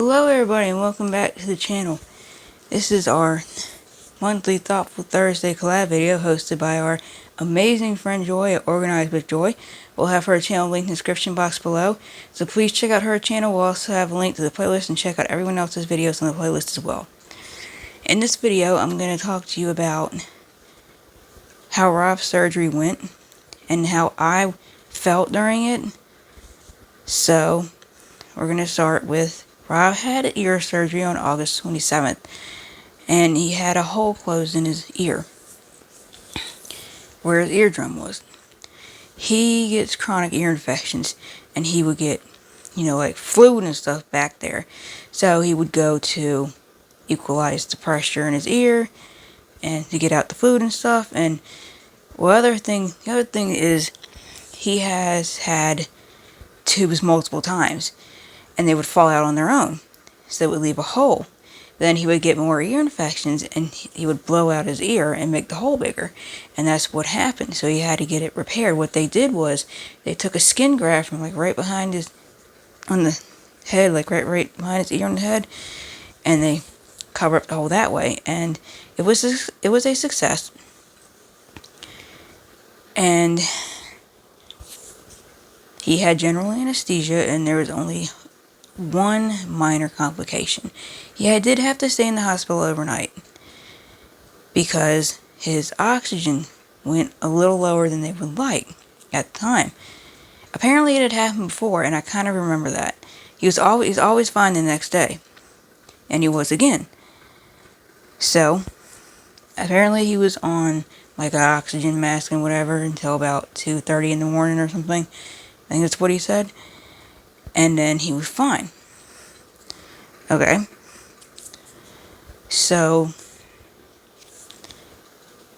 Hello everybody and welcome back to the channel. This is our monthly Thoughtful Thursday Collab video hosted by our amazing friend Joy at Organized with Joy. We'll have her channel linked in the description box below, so please check out her channel. We'll also have a link to the playlist and check out everyone else's videos on the playlist as well. In this video I'm going to talk to you about how Rob's surgery went and how I felt during it. So we're going to start with Rob had ear surgery on August 27th, and he had a hole closed in his ear, where his eardrum was. He gets chronic ear infections, and he would get, like fluid and stuff back there. So he would go to equalize the pressure in his ear, and to get out the fluid and stuff. And the other thing is, he has had tubes multiple times, and they would fall out on their own, so it would leave a hole. Then he would get more ear infections, and he would blow out his ear and make the hole bigger, and that's what happened. So he had to get it repaired. What they did was they took a skin graft from right behind on the head, right behind his ear on the head, and they covered up the hole that way, and it was a success. And he had general anesthesia, and there was only one minor complication. He did have to stay in the hospital overnight because his oxygen went a little lower than they would like at the time. Apparently it had happened before, and I kind of remember that. He's always fine the next day, and he was again. So apparently he was on an oxygen mask and whatever until about 2:30 in the morning or something. I think that's what he said. And then he was fine. Okay. So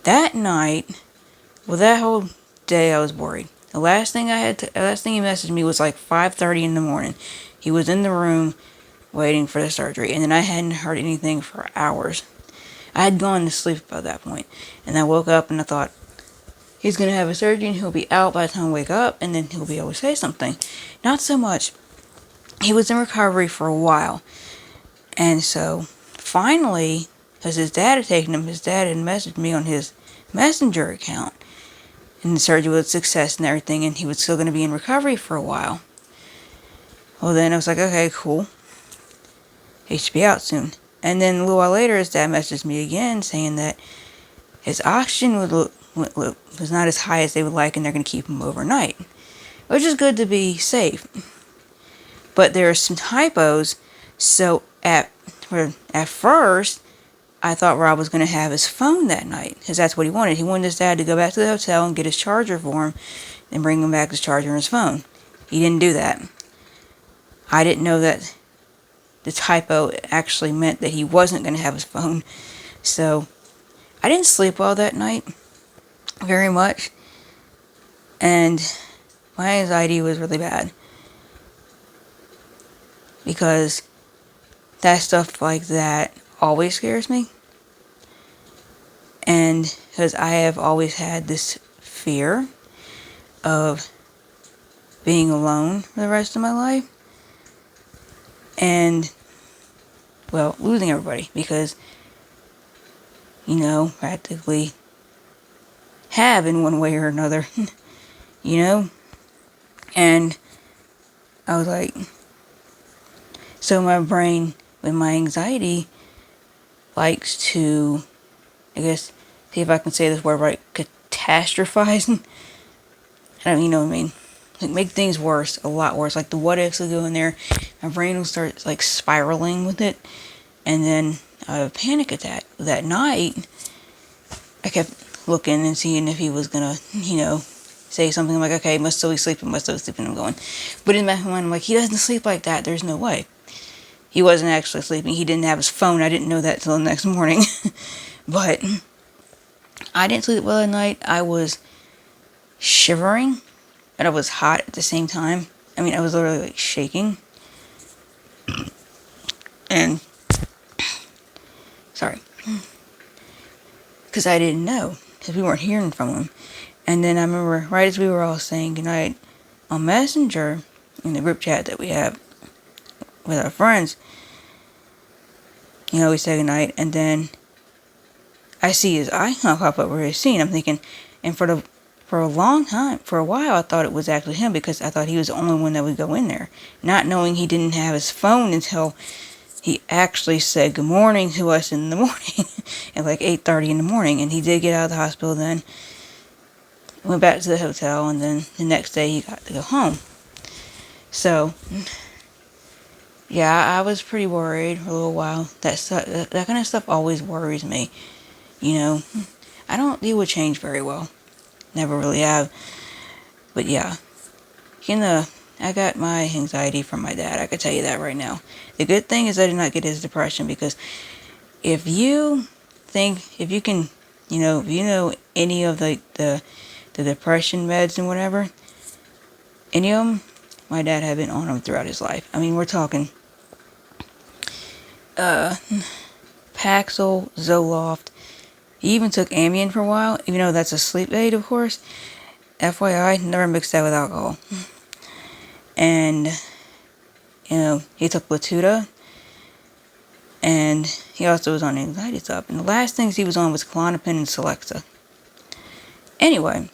that night, that whole day I was worried. The last thing he messaged me was 5:30 in the morning. He was in the room waiting for the surgery, and then I hadn't heard anything for hours. I had gone to sleep by that point, and I woke up and I thought, he's going to have a surgery and he'll be out by the time I wake up, and then he'll be able to say something. Not so much. He was in recovery for a while, and so finally, because his dad had taken him, his dad had messaged me on his messenger account, and the surgery was a success and everything, and he was still going to be in recovery for a while. Well, then I was like, okay, cool, he should be out soon. And then a little while later, his dad messaged me again saying that his oxygen was not as high as they would like, and they're going to keep him overnight, which is good to be safe. But there are some typos. So at first, I thought Rob was going to have his phone that night, because that's what he wanted. He wanted his dad to go back to the hotel and get his charger for him, and bring him back his charger and his phone. He didn't do that. I didn't know that the typo actually meant that he wasn't going to have his phone. So I didn't sleep well that night, very much, and my anxiety was really bad, because that stuff like that always scares me, and because I have always had this fear of being alone for the rest of my life, and, well, losing everybody, because, practically have in one way or another, and I was like, so my brain, with my anxiety, likes to, I guess, see if I can say this word right, catastrophize. I don't, what I mean, make things worse, a lot worse. The what ifs will go in there, my brain will start spiraling with it, and then I have a panic attack. That night, I kept looking and seeing if he was gonna, say something like, okay, must still be sleeping. I'm going, but in my mind, I'm like, he doesn't sleep like that. There's no way. He wasn't actually sleeping. He didn't have his phone. I didn't know that till the next morning. But I didn't sleep well at night. I was shivering, and I was hot at the same time. I mean, I was literally shaking. And sorry, because I didn't know, because we weren't hearing from him. And then I remember, right as we were all saying goodnight on Messenger, in the group chat that we have with our friends, we say goodnight, and then I see his icon pop up where he's seen. I'm thinking, and for a long time, for a while, I thought it was actually him because I thought he was the only one that would go in there, not knowing he didn't have his phone until he actually said good morning to us in the morning at like 8:30 in the morning, and he did get out of the hospital then, went back to the hotel, and then the next day he got to go home. So, yeah, I was pretty worried for a little while. That kind of stuff always worries me. I don't deal with change very well. Never really have. But yeah, I got my anxiety from my dad. I can tell you that right now. The good thing is I did not get his depression, because if you can, if you know any of the depression meds and whatever, any of them, my dad had been on them throughout his life. I mean, we're talking Paxil, Zoloft. He even took Ambien for a while, even though that's a sleep aid, of course. FYI, never mixed that with alcohol. And, he took Latuda. And he also was on anxiety stuff. And the last things he was on was Klonopin and Celexa. Anyway,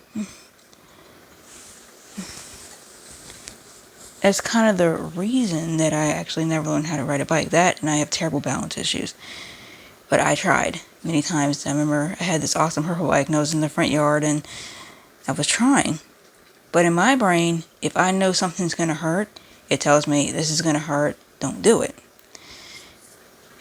that's kind of the reason that I actually never learned how to ride a bike. That, and I have terrible balance issues. But I tried many times. I remember I had this awesome purple bike, and I was in the front yard, and I was trying. But in my brain, if I know something's going to hurt, it tells me this is going to hurt, don't do it.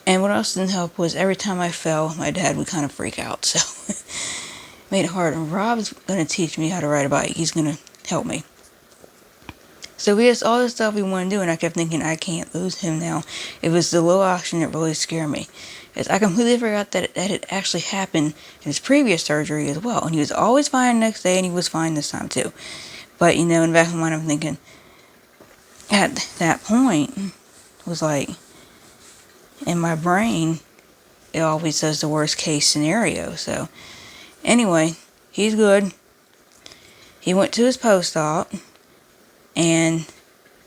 And what else didn't help was every time I fell, my dad would kind of freak out. So it made it hard. And Rob's going to teach me how to ride a bike. He's going to help me. So we had all this stuff we want to do, and I kept thinking, I can't lose him now. It was the low oxygen that really scared me. I completely forgot that it actually happened in his previous surgery as well. And he was always fine the next day, and he was fine this time too. But, in the back of my mind, I'm thinking, at that point, it was like, in my brain, it always says the worst case scenario. So, anyway, he's good. He went to his post-op, and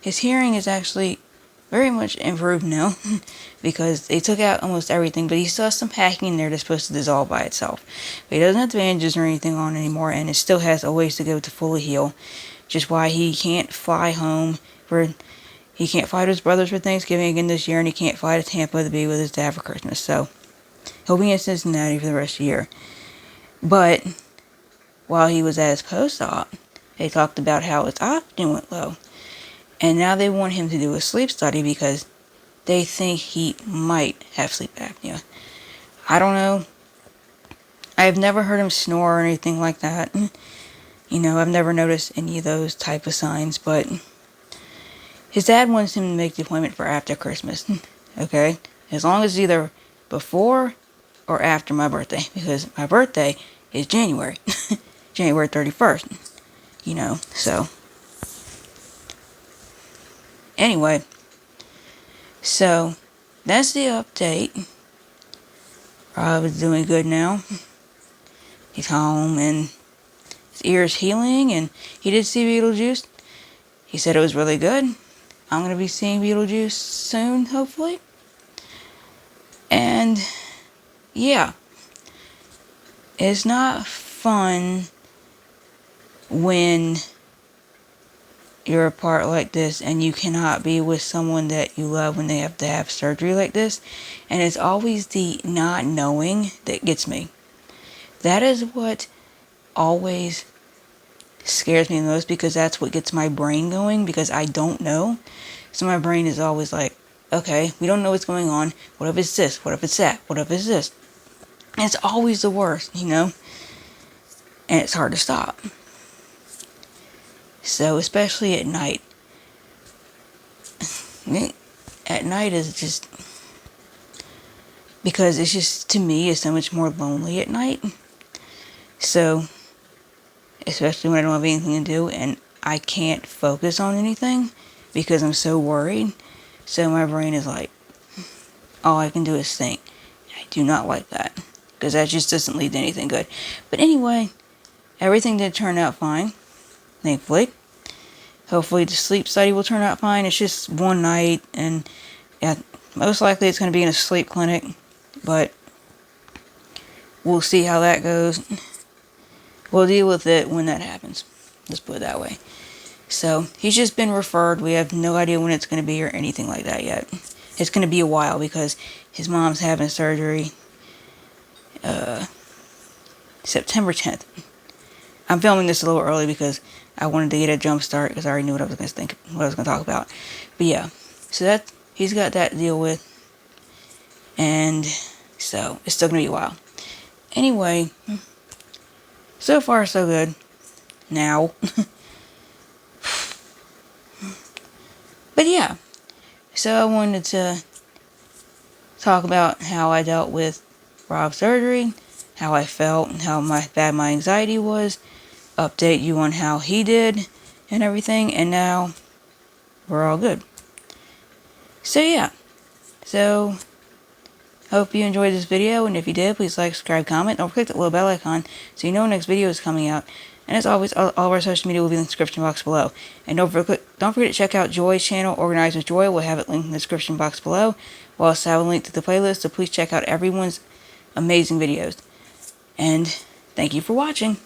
his hearing is actually very much improved now, because they took out almost everything, but he still has some packing in there that's supposed to dissolve by itself. But he doesn't have the bandages or anything on anymore, and it still has a ways to go to fully heal, which is why he can't fly home he can't fly to his brothers for Thanksgiving again this year, and he can't fly to Tampa to be with his dad for Christmas. So he'll be in Cincinnati for the rest of the year. But while he was at his post-op, they talked about how his oxygen went low. And now they want him to do a sleep study because they think he might have sleep apnea. I don't know. I've never heard him snore or anything like that. I've never noticed any of those type of signs, but his dad wants him to make the appointment for after Christmas. Okay? As long as it's either before or after my birthday, because my birthday is January. January 31st. So. Anyway, so that's the update. Rob is doing good now. He's home, and his ear is healing, and he did see Beetlejuice. He said it was really good. I'm going to be seeing Beetlejuice soon, hopefully. And, yeah. It's not fun when you're apart like this and you cannot be with someone that you love when they have to have surgery like this. And it's always the not knowing that gets me. That is what always scares me the most, because that's what gets my brain going, because I don't know. So my brain is always like, okay, we don't know what's going on. What if it's this? What if it's that? What if it's this? And it's always the worst, And it's hard to stop. So, especially at night. At night is just, because it's just, to me, it's so much more lonely at night. So, especially when I don't have anything to do and I can't focus on anything because I'm so worried. So my brain is like, all I can do is think. I do not like that, because that just doesn't lead to anything good. But anyway, everything did turn out fine, thankfully. Hopefully the sleep study will turn out fine. It's just one night, and yeah, most likely it's going to be in a sleep clinic. But we'll see how that goes. We'll deal with it when that happens. Let's put it that way. So, he's just been referred. We have no idea when it's going to be or anything like that yet. It's going to be a while because his mom's having surgery September 10th. I'm filming this a little early because I wanted to get a jump start because I already knew what I was going to talk about. But yeah, so that he's got that to deal with, and so it's still going to be a while. Anyway, so far so good. Now, but yeah, so I wanted to talk about how I dealt with Rob's surgery, how I felt, and how bad my anxiety was, update you on how he did and everything, and now we're all good. So yeah, so hope you enjoyed this video, and if you did, please like, subscribe, comment, don't forget that little bell icon so you know when next video is coming out. And as always, all of our social media will be in the description box below. And don't forget to check out Joy's channel, Organized with Joy. We'll have it linked in the description box below. We'll also have a link to the playlist, so please check out everyone's amazing videos. And thank you for watching.